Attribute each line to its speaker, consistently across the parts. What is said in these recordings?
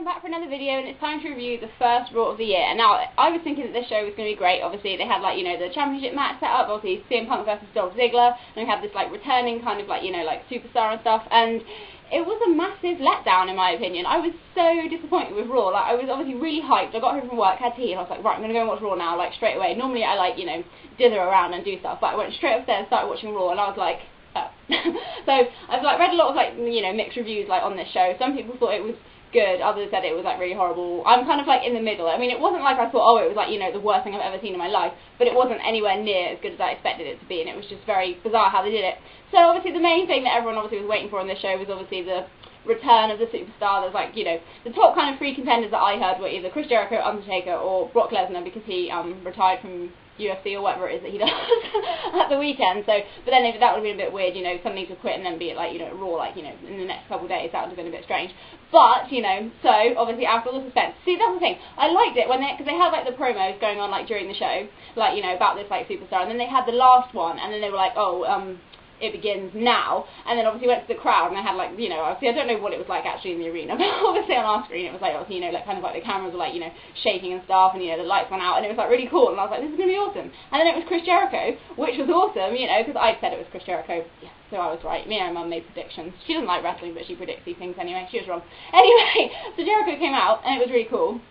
Speaker 1: I'm back for another video, and it's time to review the first Raw of the year. And now, I was thinking that this show was going to be great. Obviously, they had, like, you know, the championship match set up, obviously CM Punk versus Dolph Ziggler, and we had this, like, returning kind of, like, you know, like, superstar and stuff, and it was a massive letdown, in my opinion. I was so disappointed with Raw. Like, I was obviously really hyped. I got home from work, had tea, and I was like, right, I'm going to go and watch Raw now, like, straight away. Normally, I, like, you know, dither around and do stuff, but I went straight upstairs and started watching Raw, and I was like, oh. So, I've, like, read a lot of, like, you know, mixed reviews, like, on this show. Some people thought it was good, others said it was, like, really horrible. I'm kind of, like, in the middle. I mean, it wasn't like I thought, oh, it was, like, you know, the worst thing I've ever seen in my life, but it wasn't anywhere near as good as I expected it to be, and it was just very bizarre how they did it. So, obviously, the main thing that everyone obviously was waiting for on this show was obviously the return of the superstar. There's, like, you know, the top kind of three contenders that I heard were either Chris Jericho, Undertaker, or Brock Lesnar, because he retired from UFC or whatever it is that he does at the weekend. So, but then that would have been a bit weird, you know, suddenly to quit and then be at, like, you know, Raw, like, you know, in the next couple of days. That would have been a bit strange. But, you know, so obviously after all the suspense, see, that's the thing. I liked it when because they had, like, the promos going on, like, during the show, like, you know, about this, like, superstar, and then they had the last one, and then they were like, oh, it begins now, and then obviously went to the crowd, and they had, like, you know, obviously I don't know what it was like actually in the arena, but obviously on our screen it was like, obviously, you know, like, kind of like the cameras were, like, you know, shaking and stuff, and, you know, the lights went out, and it was, like, really cool, and I was like, this is going to be awesome. And then it was Chris Jericho, which was awesome, you know, because I'd said it was Chris Jericho, yeah, so I was right. Me and my mum made predictions. She doesn't like wrestling, but she predicts these things anyway. She was wrong. Anyway, so Jericho came out, and it was really cool.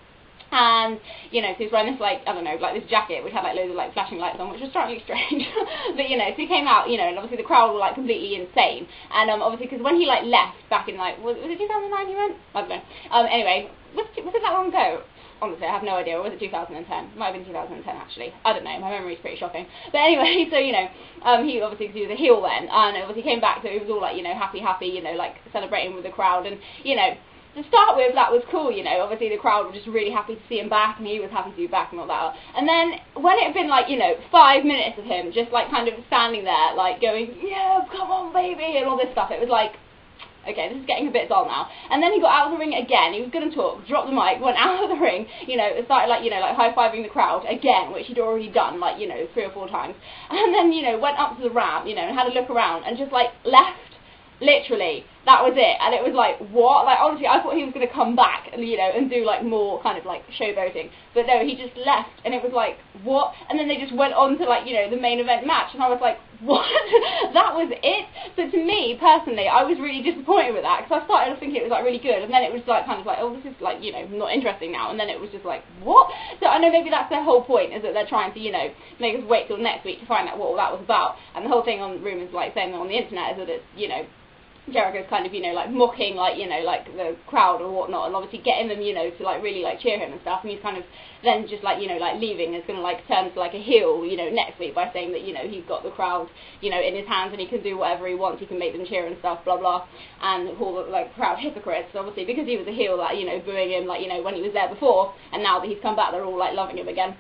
Speaker 1: And, you know, so he was wearing this, like, I don't know, like, this jacket which had, like, loads of, like, flashing lights on, which was strangely strange. But, you know, so he came out, you know, and obviously the crowd were, like, completely insane. And, obviously, because when he, like, left back in, like, was it 2009 he went? I don't know. Anyway, was it that long ago? Honestly, I have no idea. Or was it 2010? It might have been 2010, actually. I don't know. My memory's pretty shocking. But anyway, so, you know, he obviously, because he was a heel then, and obviously came back, so he was all, like, you know, happy, you know, like, celebrating with the crowd, and, you know, to start with, that was cool, you know, obviously the crowd were just really happy to see him back, and he was happy to be back and all that. And then, when it had been, like, you know, 5 minutes of him just, like, kind of standing there, like, going, yeah, come on, baby, and all this stuff, it was like, okay, this is getting a bit dull now. And then he got out of the ring again, he was going to talk, dropped the mic, went out of the ring, you know, started, like, you know, like, high-fiving the crowd again, which he'd already done, like, you know, 3 or 4 times. And then, you know, went up to the ramp, you know, and had a look around, and just, like, left. Literally, that was it, and it was like, what? Like, honestly, I thought he was going to come back, and, you know, and do, like, more kind of, like, showboating, but no, he just left, and it was like, what? And then they just went on to, like, you know, the main event match, and I was like, what? That was it? So to me, personally, I was really disappointed with that, because I started off thinking it was, like, really good, and then it was, like, kind of like, oh, this is, like, you know, not interesting now, and then it was just like, what? So I know maybe that's their whole point, is that they're trying to, you know, make us wait till next week to find out what all that was about, and the whole thing on rumours, like, saying on the internet is that it's, you know, Jericho's kind of, you know, like, mocking, like, you know, like, the crowd or whatnot, and obviously getting them, you know, to, like, really, like, cheer him and stuff, and he's kind of then just, like, you know, like, leaving, is going to, like, turn to, like, a heel, you know, next week by saying that, you know, he's got the crowd, you know, in his hands, and he can do whatever he wants, he can make them cheer and stuff, blah, blah, and call the, like, crowd hypocrites, obviously, because he was a heel, like, you know, booing him, like, you know, when he was there before, and now that he's come back, they're all, like, loving him again.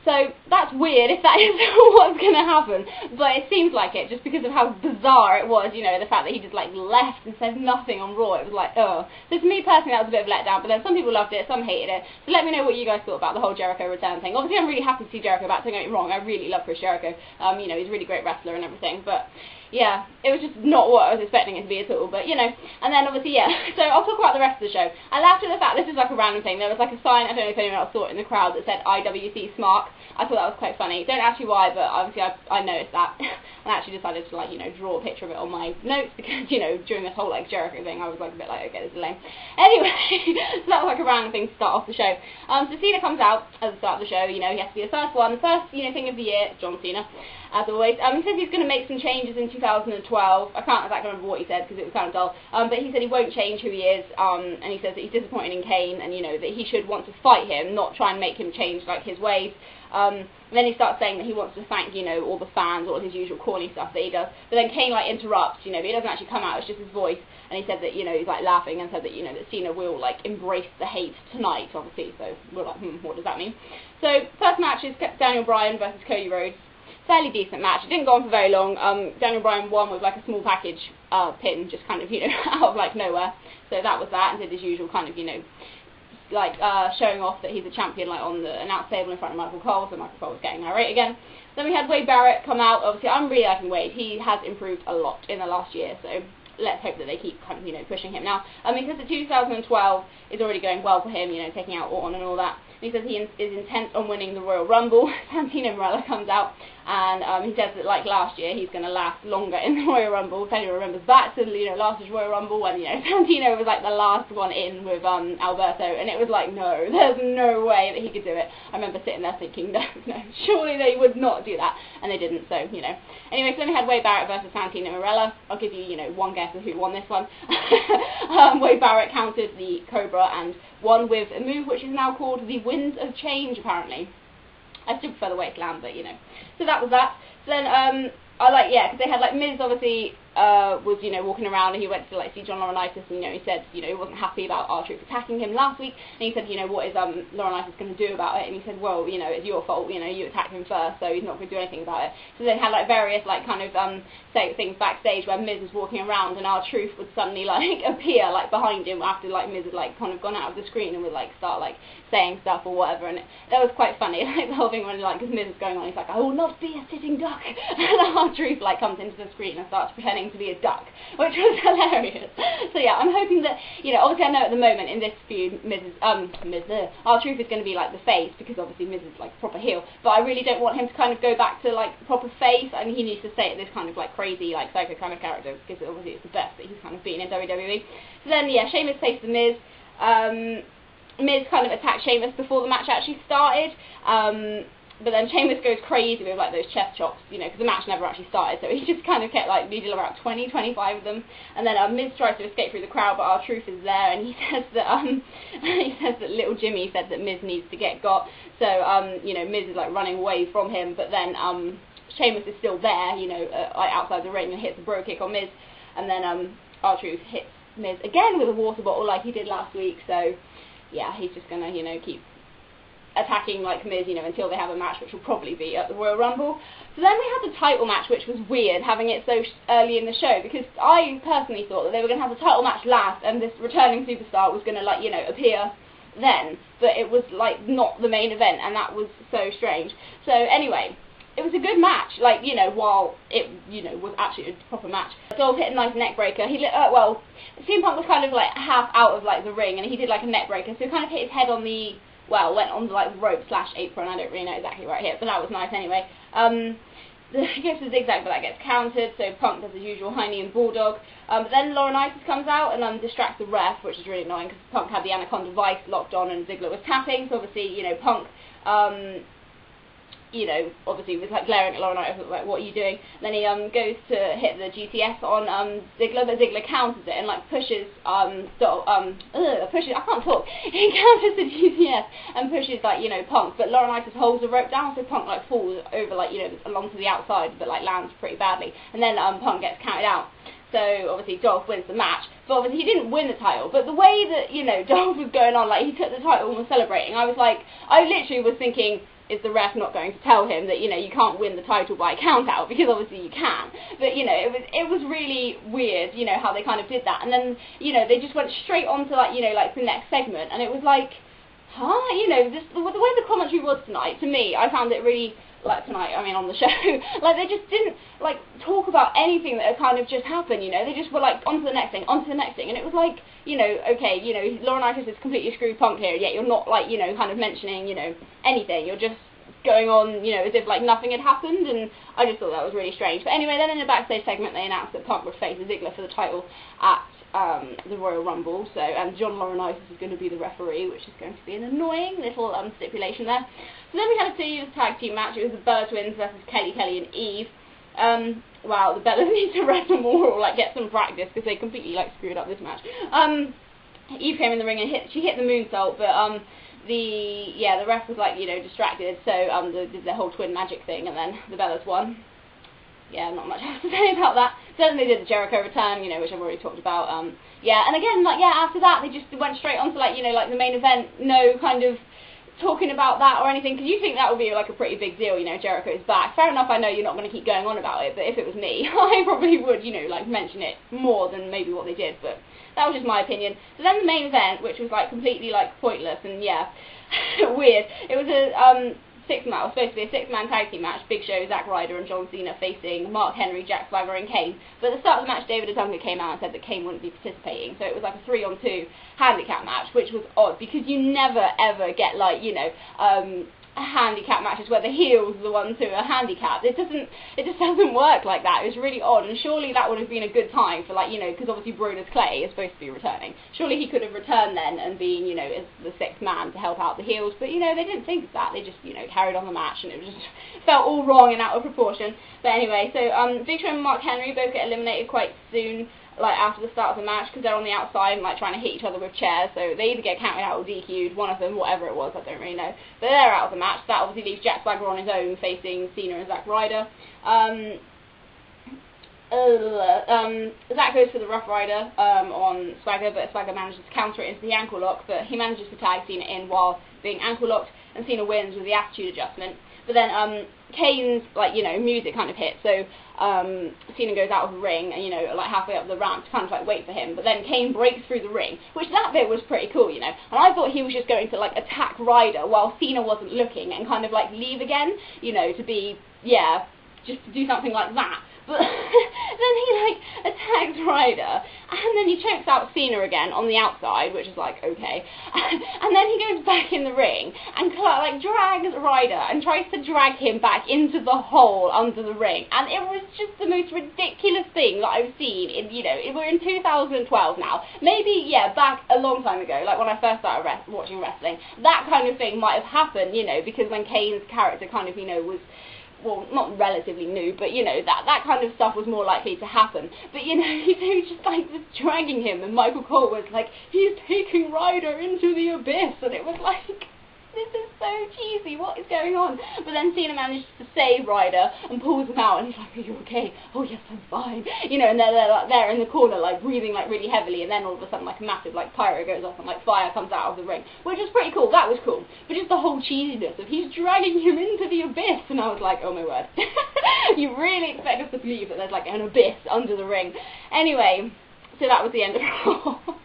Speaker 1: So, that's weird if that is what's going to happen, but it seems like it, just because of how bizarre it was, you know, the fact that he just, like, left and said nothing on Raw. It was like, ugh. So, to me, personally, that was a bit of a letdown, but then some people loved it, some hated it. So, let me know what you guys thought about the whole Jericho return thing. Obviously, I'm really happy to see Jericho back, don't get me wrong, I really love Chris Jericho. You know, he's a really great wrestler and everything, but yeah, it was just not what I was expecting it to be at all, but, you know, and then, obviously, yeah, so I'll talk about the rest of the show. I laughed at the fact, this is like a random thing, there was like a sign, I don't know if anyone else saw it in the crowd, that said IWC Smart. I thought that was quite funny. Don't ask me why, but obviously I noticed that, and I actually decided to, like, you know, draw a picture of it on my notes, because, you know, during this whole, like, Jericho thing, I was, like, a bit like, okay, this is lame. Anyway, so that was, like, a random thing to start off the show. So Cena comes out at the start of the show, you know, he has to be the first one, the first, you know, thing of the year, John Cena, as always. He says he's going to make some changes in 2012. I can't exactly remember what he said, because it was kind of dull, but he said he won't change who he is, and he says that he's disappointed in Kane, and, you know, that he should want to fight him, not try and make him change, like, his ways. Then he starts saying that he wants to thank, you know, all the fans, all his usual corny stuff that he does. But then Kane, like, interrupts, you know, but he doesn't actually come out, it's just his voice. And he said that, you know, he's, like, laughing, and said that, you know, that Cena will, like, embrace the hate tonight, obviously. So we're like, what does that mean? So, first match is Daniel Bryan versus Cody Rhodes. Fairly decent match. It didn't go on for very long. Daniel Bryan won with, like, a small package pin, just kind of, you know, out of, like, nowhere. So that was that, and did his usual kind of, you know, like, showing off that he's a champion, like, on the announce table in front of Michael Cole, so Michael Cole was getting irate again. Then we had Wade Barrett come out. Obviously, I'm really liking Wade. He has improved a lot in the last year, so let's hope that they keep kind of, you know, pushing him. Now, he says that 2012 is already going well for him, you know, taking out Orton and all that. He says he is intent on winning the Royal Rumble. Santino Marella comes out, and he says that, like last year, he's going to last longer in the Royal Rumble. If anyone remembers back to, you know, last year's Royal Rumble when, you know, Santino was like the last one in with Alberto, and it was like, no, there's no way that he could do it. I remember sitting there thinking, no, surely they would not do that, and they didn't, so, you know. Anyway, so then we had Wade Barrett versus Santino Marella. I'll give you, you know, one guess of who won this one. Wade Barrett countered the Cobra and won with a move which is now called the Winds of Change, apparently. I still prefer the Wasteland, but, you know. So that was that. So then, I like, yeah, because they had, like, Miz obviously was, you know, walking around, and he went to, like, see John Laurinaitis, and, you know, he said, you know, he wasn't happy about R-Truth attacking him last week, and he said, you know, what is Laurinaitis going to do about it? And he said, well, you know, it's your fault, you know, you attacked him first, so he's not going to do anything about it. So they had, like, various, like, kind of, say things backstage where Miz was walking around, and R-Truth would suddenly, like, appear, like, behind him after, like, Miz had, like, kind of gone out of the screen and would, like, start, like, saying stuff or whatever, and that was quite funny, like, the whole thing when, like, because Miz was going on, he's like, I will not be a sitting duck, and R-Truth, like, comes into the screen and starts pretending to be a duck, which was hilarious. So yeah, I'm hoping that, you know, obviously I know at the moment in this feud, R-Truth is going to be like the face, because obviously Miz is like proper heel, but I really don't want him to kind of go back to like proper face, and he needs to stay at this kind of like crazy, like psycho kind of character, because obviously it's the best that he's kind of been in WWE. So then yeah, Sheamus faced the Miz. Miz kind of attacked Sheamus before the match actually started, but then Sheamus goes crazy with like those chest chops, you know, because the match never actually started, so he just kind of kept like, he did about 20, 25 of them, and then Miz tries to escape through the crowd, but R-Truth is there, and he says that little Jimmy said that Miz needs to get got, so you know, Miz is like running away from him, but then Sheamus is still there, you know, like outside the ring, and hits a bro kick on Miz, and then R-Truth hits Miz again with a water bottle like he did last week, so yeah, he's just gonna, you know, keep attacking like Miz, you know, until they have a match, which will probably be at the Royal Rumble. So then we had the title match, which was weird, having it so early in the show, because I personally thought that they were going to have the title match last, and this returning superstar was going to, like, you know, appear then, but it was, like, not the main event, and that was so strange. So anyway, it was a good match, like, you know, while it, you know, was actually a proper match. Dolph hit a nice neck breaker. He, well, CM Punk was kind of, like, half out of, like, the ring, and he did, like, a neck breaker, so he kind of hit his head on the, well, went on the, like, rope/apron, I don't really know exactly where it hit, but that was nice anyway. He goes to the zigzag, but that gets countered, so Punk does his usual high knee and bulldog. But then Laurinaitis comes out and distracts the ref, which is really annoying, because Punk had the Anaconda Vice locked on and Ziggler was tapping, so obviously, you know, Punk, you know, obviously was like glaring at Laurinaitis, like, what are you doing? And then he goes to hit the GTS on Ziggler, but Ziggler counters it and like pushes I can't talk. He counters the GTS and pushes, like, you know, Punk, but Laurinaitis holds the rope down, so Punk like falls over, like, you know, along to the outside, but like lands pretty badly, and then Punk gets counted out. So obviously Dolph wins the match, but obviously he didn't win the title. But the way that, you know, Dolph was going on, like, he took the title and was celebrating, I was like, I literally was thinking, is the ref not going to tell him that, you know, you can't win the title by count out, because obviously you can. But, you know, it was really weird, you know, how they kind of did that. And then, you know, they just went straight on to, like, you know, like the next segment, and it was like, huh, you know, just the way the commentary was tonight, to me, I found it really, like tonight, I mean on the show, like they just didn't like talk about anything that had kind of just happened, you know, they just were like on to the next thing, and it was like, you know, okay, you know, Laurinaitis has completely screwed Punk here, yet you're not, like, you know, kind of mentioning, you know, anything, you're just going on, you know, as if like nothing had happened, and I just thought that was really strange. But anyway, then in the backstage segment they announced that Punk would face Ziggler for the title at the Royal Rumble, so, and John Laurinaitis is going to be the referee, which is going to be an annoying little stipulation there. So then we had a two tag team match. It was the Bella Twins versus Kelly and Eve. Wow, the Bellas need to wrestle more or like get some practice, because they completely like screwed up this match. Eve came in the ring and she hit the moonsault, but the ref was like, you know, distracted, so did the whole twin magic thing, and then the Bellas won. Yeah, not much else to say about that. So then they did the Jericho return, you know, which I've already talked about. Yeah, and again, like, yeah, after that they just went straight on to, like, you know, like the main event, no kind of talking about that or anything, because you think that would be like a pretty big deal, you know, Jericho's back. Fair enough, I know you're not going to keep going on about it, but if it was me, I probably would, you know, like mention it more than maybe what they did, but that was just my opinion. So then the main event, which was like completely like pointless and yeah, weird. It was a six-man, supposed to be a six-man tag team match, Big Show, Zack Ryder and John Cena facing Mark Henry, Jack Swagger and Kane. But at the start of the match, David Otunga came out and said that Kane wouldn't be participating, so it was like a 3-on-2 handicap match, which was odd, because you never ever get, like, you know, handicap matches where the heels are the ones who are handicapped. It just doesn't work like that. It was really odd, and surely that would have been a good time for, like, you know, because obviously Brodus Clay is supposed to be returning. Surely he could have returned then and been, you know, as the sixth man to help out the heels, but, you know, they didn't think of that. They just, you know, carried on the match, and it was just felt all wrong and out of proportion. But anyway, so Big Show and Mark Henry both get eliminated quite soon, like after the start of the match, because they're on the outside and like trying to hit each other with chairs, so they either get counted out or DQ'd, one of them, whatever it was, I don't really know. But they're out of the match. That obviously leaves Jack Swagger on his own facing Cena and Zack Ryder. Zack goes for the Rough Rider on Swagger, but Swagger manages to counter it into the ankle lock, but he manages to tag Cena in while being ankle locked, and Cena wins with the attitude adjustment. But then Kane's, like, you know, music kind of hits, so Cena goes out of the ring and, you know, like halfway up the ramp to kind of like wait for him, but then Kane breaks through the ring, which that bit was pretty cool, you know, and I thought he was just going to like attack Ryder while Cena wasn't looking and kind of like leave again, you know, to be, yeah, just to do something like that. But then he like attacks Ryder, and then he chokes out Cena again on the outside, which is like, okay, and then he goes back in the ring and like drags Ryder and tries to drag him back into the hole under the ring, and it was just the most ridiculous thing that I've seen in, you know, we're in 2012 now, maybe, yeah, back a long time ago, like when I first started watching wrestling, that kind of thing might have happened, you know, because when Kane's character kind of, you know, was, well, not relatively new, but, you know, that kind of stuff was more likely to happen. But, you know, he just, like, was dragging him, and Michael Cole was like, he's taking Ryder into the abyss, and it was like, this is so cheesy, what is going on? But then Cena manages to save Ryder and pulls him out, and he's like, are you okay? Oh yes, I'm fine. You know, and they're like there in the corner, like breathing like really heavily, and then all of a sudden like a massive like pyro goes off and like fire comes out of the ring, which is pretty cool. That was cool. But just the whole cheesiness of he's dragging him into the abyss, and I was like, oh my word. You really expect us to believe that there's like an abyss under the ring. Anyway, so that was the end of Raw.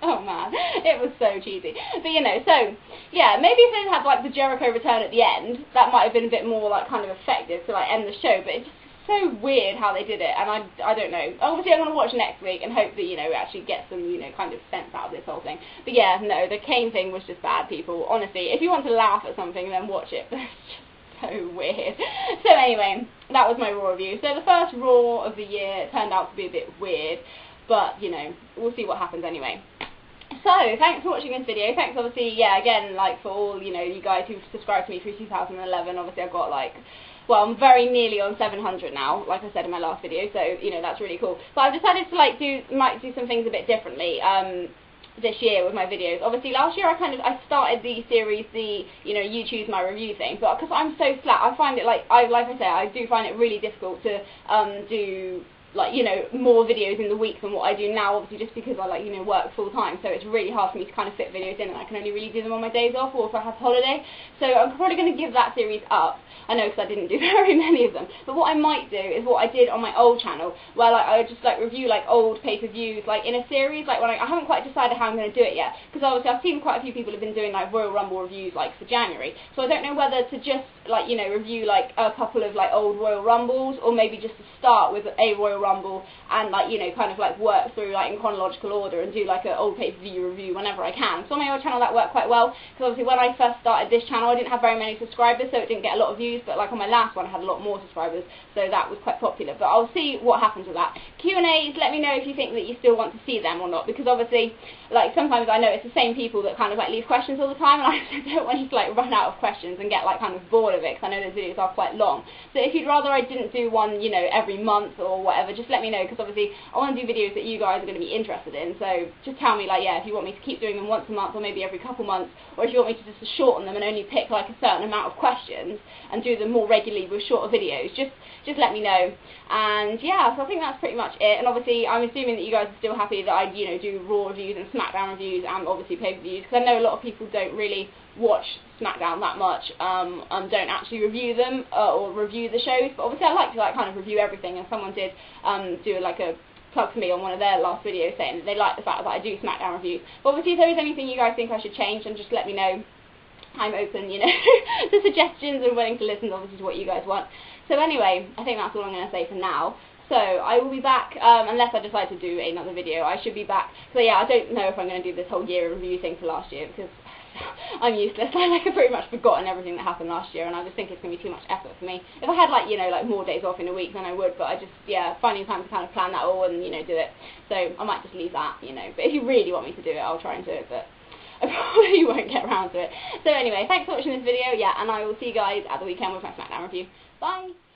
Speaker 1: Oh man, it was so cheesy. But you know, so yeah, maybe if they had like the Jericho return at the end, that might have been a bit more like kind of effective to like end the show. But it's just so weird how they did it, and I don't know. Obviously, I'm gonna watch next week and hope that, you know, we actually get some, you know, kind of sense out of this whole thing. But yeah, no, the Kane thing was just bad, people. Honestly, if you want to laugh at something, then watch it. But it's just so weird. So anyway, that was my Raw review. So the first Raw of the year turned out to be a bit weird, but you know, we'll see what happens anyway. So, thanks for watching this video. Thanks, obviously, yeah, again, like, for all, you know, you guys who've subscribed to me through 2011. Obviously, I've got, like, well, I'm very nearly on 700 now, like I said in my last video, so, you know, that's really cool. But I've decided to, like, might do some things a bit differently, this year with my videos. Obviously, last year I started the series, you know, you choose my review thing, but because I'm so flat, I find it, like I say, I do find it really difficult to, do, like, you know, more videos in the week than what I do now, obviously just because I, like, you know, work full time, so it's really hard for me to kind of fit videos in, and I can only really do them on my days off or if I have holiday, so I'm probably going to give that series up. I know, because I didn't do very many of them, but what I might do is what I did on my old channel, where, like, I just, like, review, like, old pay-per-views, like, in a series, like, when I haven't quite decided how I'm going to do it yet, because obviously I've seen quite a few people have been doing, like, Royal Rumble reviews, like, for January, so I don't know whether to just, like, you know, review, like, a couple of, like, old Royal Rumbles, or maybe just to start with a Royal Rumble, and, like, you know, kind of, like, work through, like, in chronological order, and do, like, an old pay-per-view review whenever I can. So on my old channel that worked quite well, because obviously when I first started this channel I didn't have very many subscribers, so it didn't get a lot of views, but, like, on my last one I had a lot more subscribers, so that was quite popular. But I'll see what happens with that. Q&As, let me know if you think that you still want to see them or not, because obviously, like, sometimes I know it's the same people that kind of, like, leave questions all the time, and I don't want you to, like, run out of questions and get, like, kind of bored of it, because I know those videos are quite long. So if you'd rather I didn't do one, you know, every month or whatever, just let me know, because obviously I want to do videos that you guys are going to be interested in, so just tell me, like, yeah, if you want me to keep doing them once a month or maybe every couple months, or if you want me to just shorten them and only pick, like, a certain amount of questions and do them more regularly with shorter videos, just let me know. And yeah, so I think that's pretty much it. And obviously I'm assuming that you guys are still happy that I, you know, do Raw reviews and SmackDown reviews and obviously pay-per-views, because I know a lot of people don't really watch SmackDown that much, and don't actually review them, or review the shows, but obviously I like to, like, kind of review everything, and someone did do, like, a plug for me on one of their last videos saying that they like the fact that I do SmackDown reviews. But obviously if there is anything you guys think I should change, then just let me know. I'm open, you know, to suggestions and willing to listen, obviously, to what you guys want. So anyway, I think that's all I'm going to say for now. So I will be back, unless I decide to do another video. I should be back. So yeah, I don't know if I'm going to do this whole year review thing for last year, because I'm useless. I've pretty much forgotten everything that happened last year, and I just think it's going to be too much effort for me. If I had, like, you know, like more days off in a week, then I would, but I just, yeah, finding time to kind of plan that all and, you know, do it. So I might just leave that, you know. But if you really want me to do it, I'll try and do it, but I probably won't get around to it. So anyway, thanks for watching this video, yeah, and I will see you guys at the weekend with my SmackDown review. Bye!